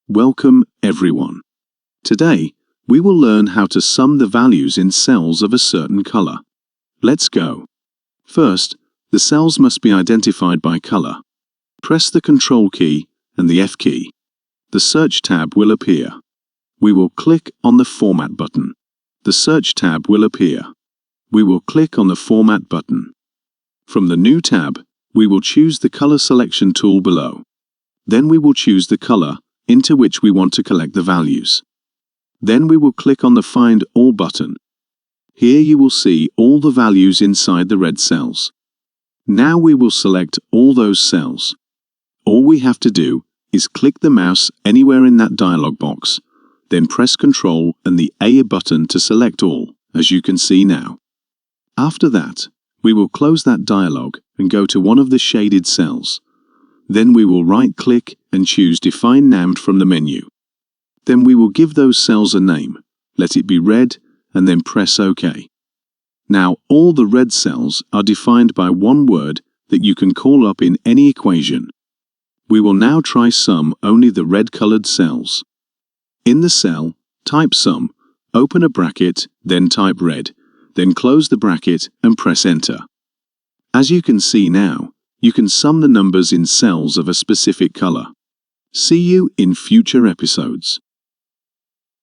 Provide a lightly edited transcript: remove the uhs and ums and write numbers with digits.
Welcome, everyone. Today, we will learn how to sum the values in cells of a certain color. Let's go. First, the cells must be identified by color. Press the Control key and the F key. The Search tab will appear. We will click on the Format button. The Search tab will appear. We will click on the Format button. From the New tab, we will choose the Color Selection tool below. Then we will choose the color into which we want to collect the values. Then we will click on the Find All button. Here you will see all the values inside the red cells. Now we will select all those cells. All we have to do is click the mouse anywhere in that dialog box, then press Ctrl and the A button to select all, as you can see now. After that, we will close that dialog and go to one of the shaded cells. Then we will right-click and choose Define Named from the menu. Then we will give those cells a name, let it be red, and then press OK. Now all the red cells are defined by one word that you can call up in any equation. We will now try sum only the red-colored cells. In the cell, type sum, open a bracket, then type red, then close the bracket and press Enter. As you can see now, you can sum the numbers in cells of a specific color. See you in future episodes.